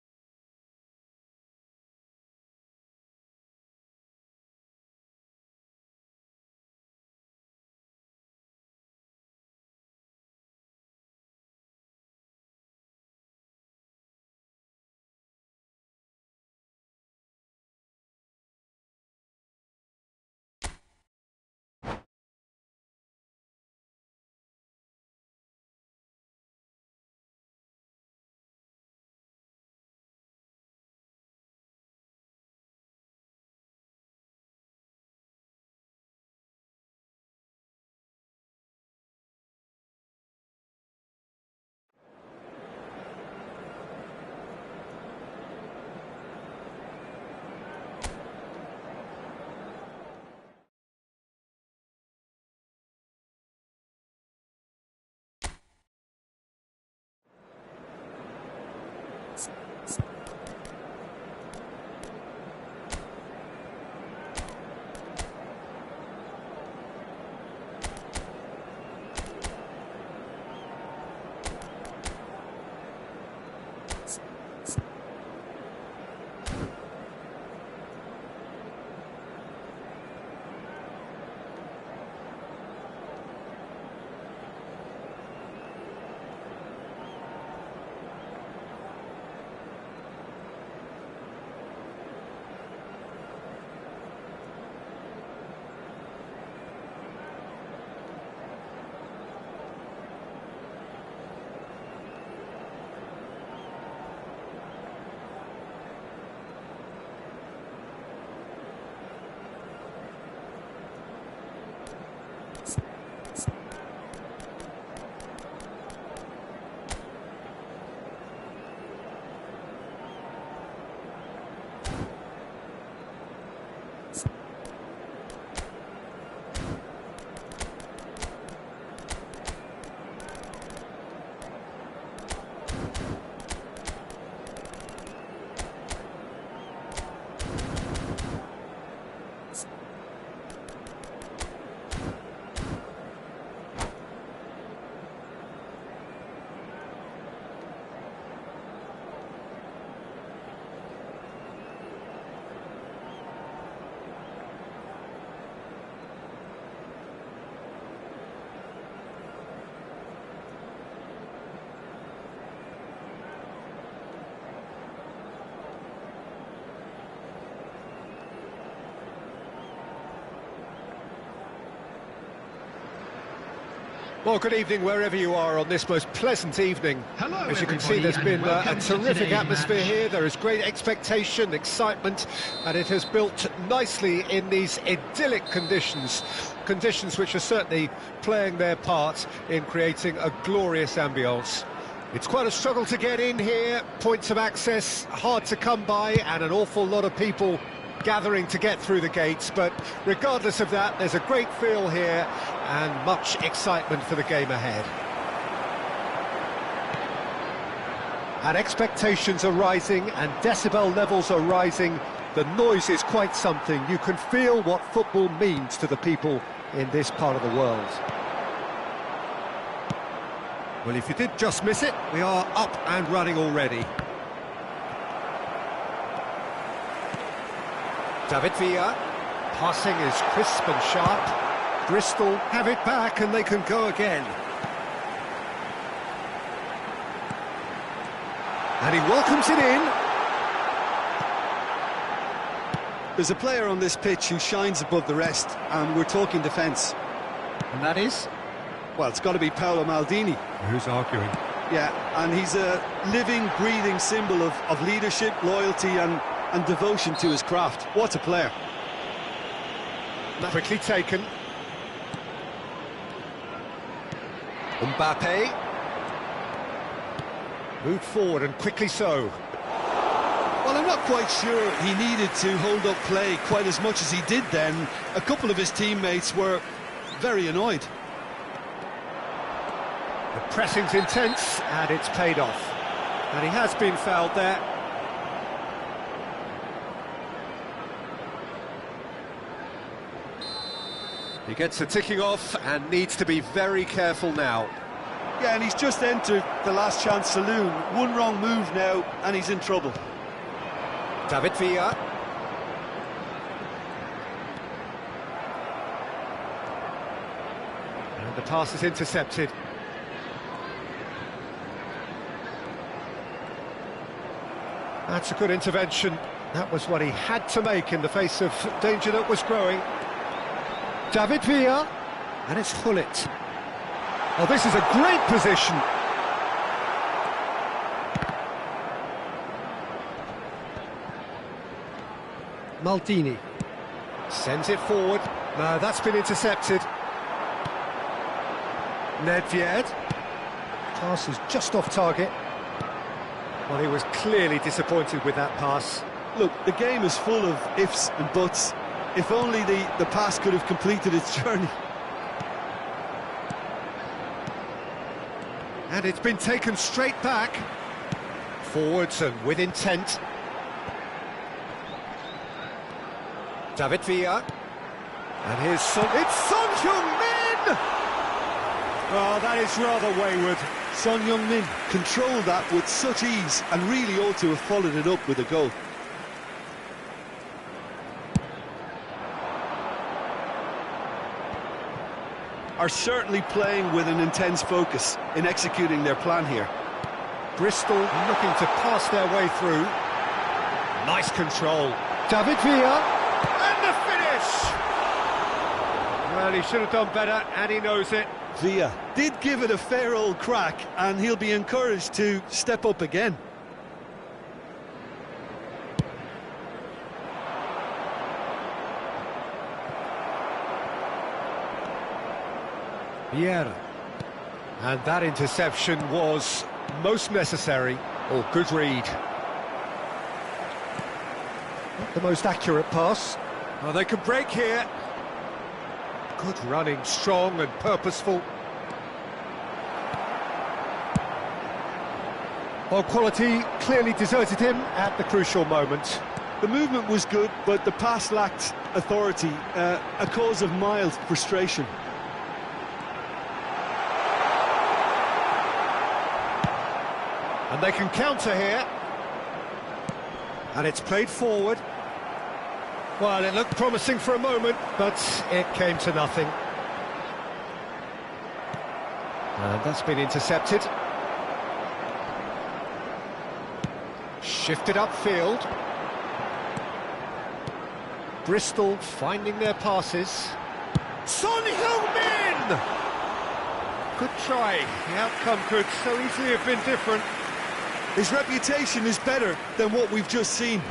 Well, good evening wherever you are on this most pleasant evening. Hello, as you can see, there's been a terrific atmosphere here. There is great expectation, excitement, and it has built nicely in these idyllic conditions. Conditions which are certainly playing their part in creating a glorious ambience. It's quite a struggle to get in here, points of access hard to come by, and an awful lot of people gathering to get through the gates, but regardless of that, there's a great feel here and much excitement for the game ahead. And expectations are rising and decibel levels are rising. The noise is quite something. You can feel what football means to the people in this part of the world. Well, if you did just miss it, we are up and running already. David Villa, passing is crisp and sharp. Bristol have it back and they can go again. And he welcomes it in. There's a player on this pitch who shines above the rest, and we're talking defence. And that is? Well, it's got to be Paolo Maldini. Who's arguing? Yeah, and he's a living, breathing symbol of leadership, loyalty and devotion to his craft. What a player. Quickly taken. Mbappe. Moved forward and quickly so. Well, I'm not quite sure he needed to hold up play quite as much as he did then. A couple of his teammates were very annoyed. The pressing's intense and it's paid off. And he has been fouled there. He gets the ticking off and needs to be very careful now. Yeah, and he's just entered the last chance saloon. One wrong move now, and he's in trouble. David Villa. And the pass is intercepted. That's a good intervention. That was what he had to make in the face of danger that was growing. David Villa, and it's Gullit. Oh, this is a great position. Maldini sends it forward. No, that's been intercepted. Nedved. Pass is just off target. Well, he was clearly disappointed with that pass. Look, the game is full of ifs and buts. If only the pass could have completed its journey. And it's been taken straight back. Forwards and with intent. David Villa. And here's it's Son Heung-min! Oh, that is rather wayward. Son Heung-min controlled that with such ease and really ought to have followed it up with a goal. Are certainly playing with an intense focus in executing their plan here. Bristol looking to pass their way through. Nice control. David Villa. And the finish! Well, he should have done better, and he knows it. Villa did give it a fair old crack, and he'll be encouraged to step up again. Vieira. And that interception was most necessary. Oh, good read. Not the most accurate pass. Oh, they can break here. Good running, strong and purposeful. Well, quality clearly deserted him at the crucial moment. The movement was good, but the pass lacked authority, a cause of mild frustration. And they can counter here. And it's played forward. Well, it looked promising for a moment, but it came to nothing. And that's been intercepted. Shifted upfield. Bristol finding their passes. Son Heung-min! Good try. The outcome could so easily have been different. His reputation is better than what we've just seen.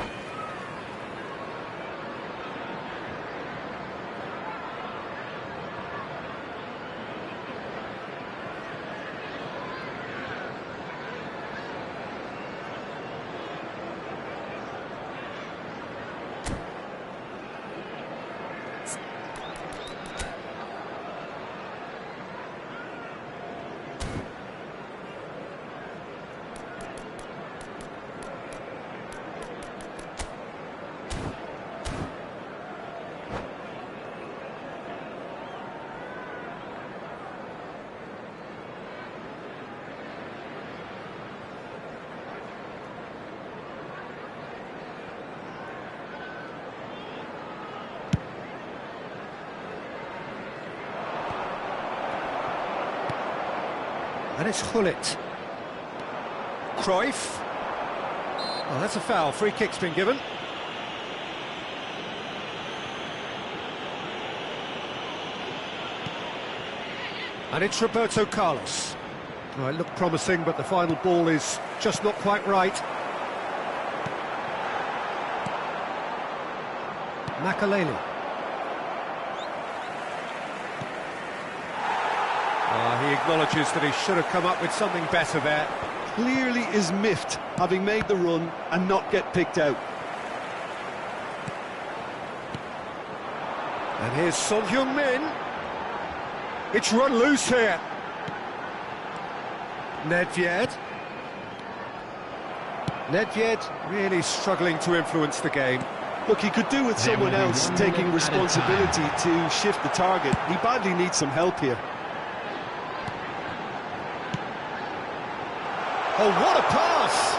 And it's Gullit. Cruyff. Oh, that's a foul. Free kick's been given. And it's Roberto Carlos. Oh, it looked promising, but the final ball is just not quite right. Makaleli. He acknowledges that he should have come up with something better there. Clearly is miffed, having made the run and not get picked out. And here's Son Heung-min. It's run loose here. Nedved. Nedved really struggling to influence the game. Look, he could do with someone else taking responsibility to shift the target. He badly needs some help here. Oh, what a pass!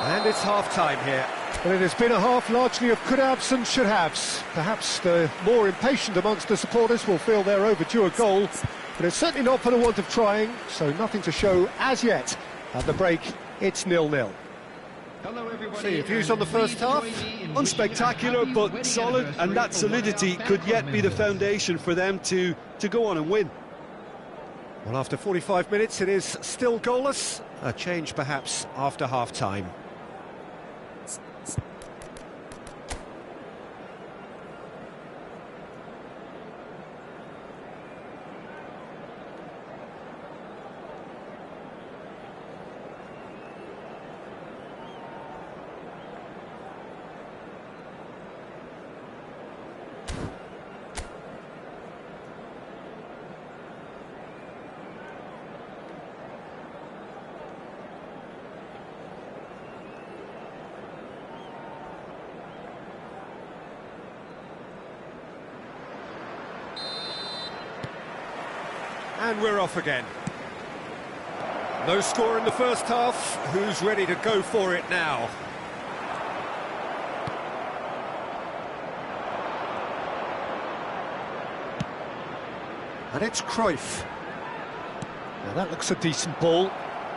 And it's half-time here. Well, it has been a half largely of could-haves and should-haves. Perhaps the more impatient amongst the supporters will feel they're overdue a goal, but it's certainly not for the want of trying, so nothing to show as yet. At the break, it's 0-0. Hello everybody. So your views on the first half? Unspectacular, but solid, and that solidity could yet be the foundation for them to go on and win. Well, after 45 minutes, it is still goalless. A change, perhaps, after half-time. And we're off again. No score in the first half. Who's ready to go for it now? And it's Cruyff. Now that looks a decent ball.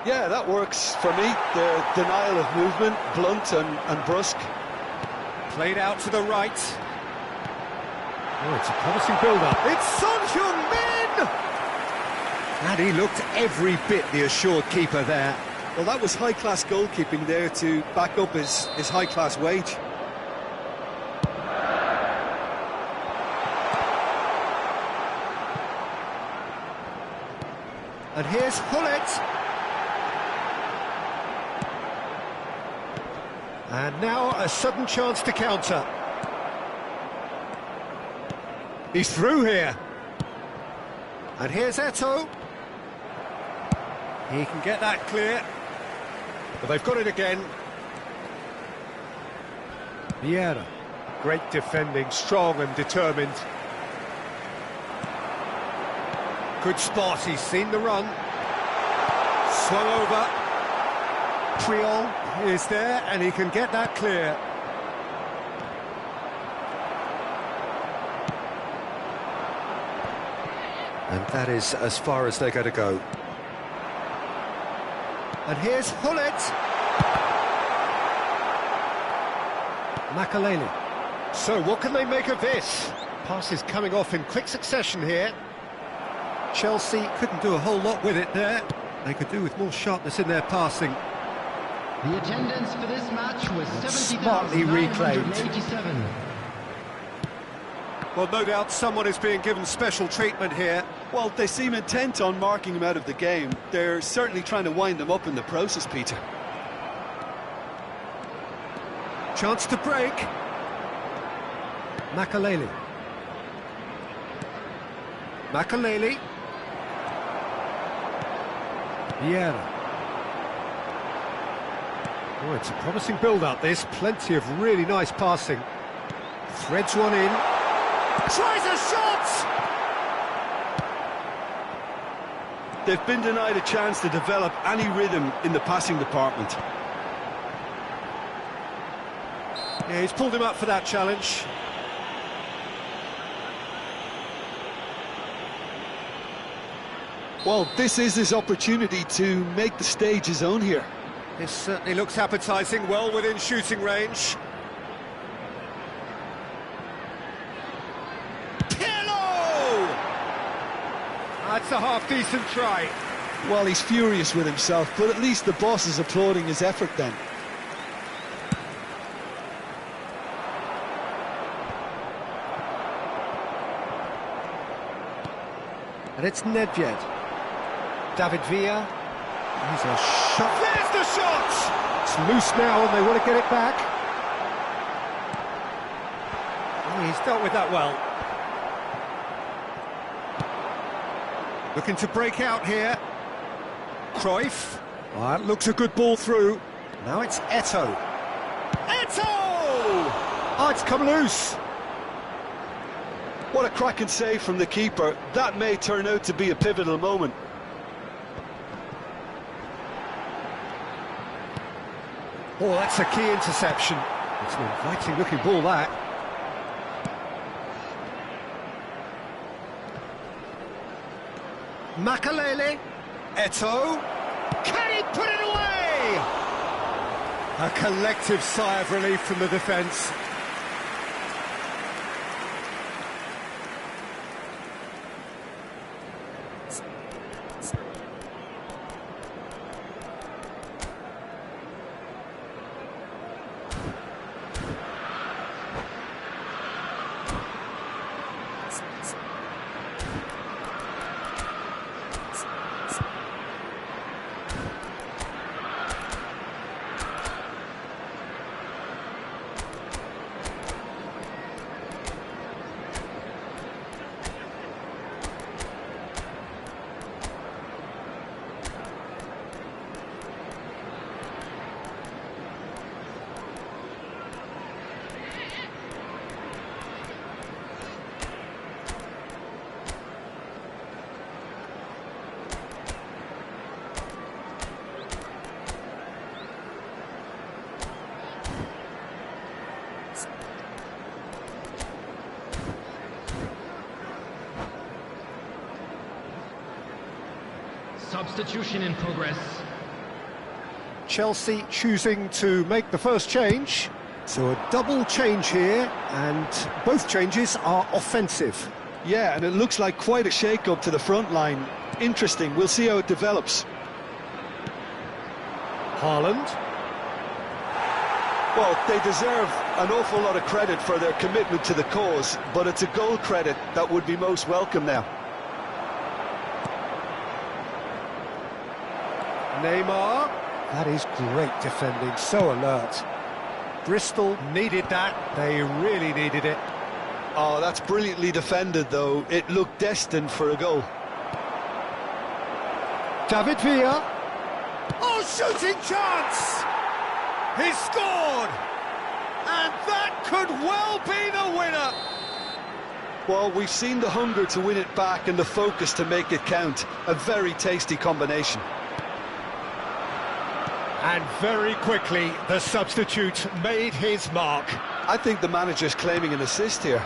Yeah, that works for me. The denial of movement, blunt and brusque. Played out to the right. Oh, it's a promising build-up. It's Son Heung-min! And he looked every bit the assured keeper there. Well, that was high-class goalkeeping there to back up his high-class wage. And here's Hullet. And now a sudden chance to counter. He's through here. And here's Eto'o. He can get that clear. But they've got it again. Vieira. Great defending, strong and determined. Good spot, he's seen the run. Swung over. Triol is there, and he can get that clear. And that is as far as they're going to go. And here's Hullet. Makelele. So what can they make of this? Passes coming off in quick succession here. Chelsea couldn't do a whole lot with it there. They could do with more sharpness in their passing. The attendance for this match was Smartly reclaimed. 70,987. Well, no doubt someone is being given special treatment here. Well, they seem intent on marking him out of the game. They're certainly trying to wind him up in the process, Peter. Chance to break. Makelele. Makelele. Vieira. Oh, it's a promising build-up, this. Plenty of really nice passing. Threads one in. Tries a shot! They've been denied a chance to develop any rhythm in the passing department. Yeah, he's pulled him up for that challenge. Well, this is his opportunity to make the stage his own here. This certainly looks appetising, well within shooting range. Pirlo! That's a half-decent try. Well, he's furious with himself, but at least the boss is applauding his effort then. And it's Nedved. David Villa. Here's a shot. There's the shot! It's loose now and they want to get it back. Oh, he's dealt with that well. Looking to break out here. Cruyff. Well, that looks a good ball through. Now it's Eto'o. Eto'o! Oh, it's come loose. What a cracking save from the keeper. That may turn out to be a pivotal moment. Oh, that's a key interception. It's an inviting looking ball, that. Makalele. Eto'o. Can he put it away? A collective sigh of relief from the defence. Substitution in progress. Chelsea choosing to make the first change. So a double change here, and both changes are offensive. Yeah, and it looks like quite a shake-up to the front line. Interesting, we'll see how it develops. Haaland. Well, they deserve an awful lot of credit for their commitment to the cause, but it's a goal credit that would be most welcome now. Neymar. That is great defending, so alert. Bristol needed that, they really needed it. Oh, that's brilliantly defended, though. It looked destined for a goal. David Villa. Oh, shooting chance! He scored! And that could well be the winner! Well, we've seen the hunger to win it back and the focus to make it count. A very tasty combination. And very quickly, the substitute made his mark. I think the manager's claiming an assist here.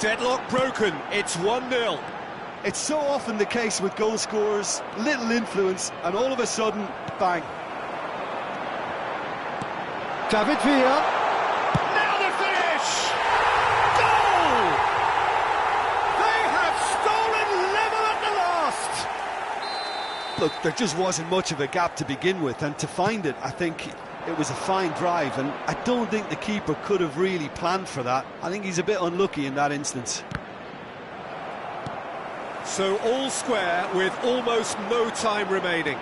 Deadlock broken, it's 1-0. It's so often the case with goal scorers, little influence, and all of a sudden, bang. David Villa. Now the finish! Goal! They have stolen level at the last! Look, there just wasn't much of a gap to begin with, and to find it, I think it was a fine drive, and I don't think the keeper could have really planned for that. I think he's a bit unlucky in that instance. So all square with almost no time remaining.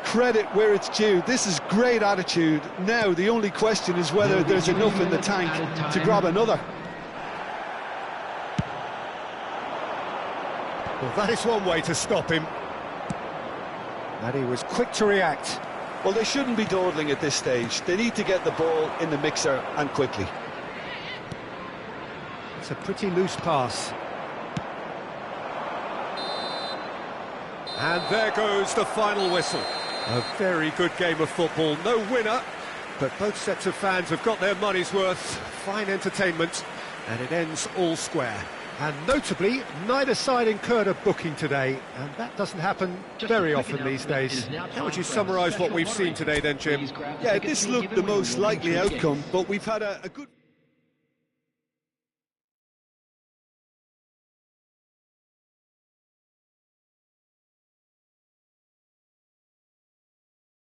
Credit where it's due. This is great attitude. Now the only question is whether there's enough in the tank to grab another. Well, that is one way to stop him. And he was quick to react. Well, they shouldn't be dawdling at this stage. They need to get the ball in the mixer, and quickly. It's a pretty loose pass. And there goes the final whistle. A very good game of football. No winner, but both sets of fans have got their money's worth. Fine entertainment, and it ends all square. And notably, neither side incurred a booking today, and that doesn't happen very often these days. How would you summarise what we've seen today then, Jim? Yeah, this looked the most likely outcome, but we've had a good...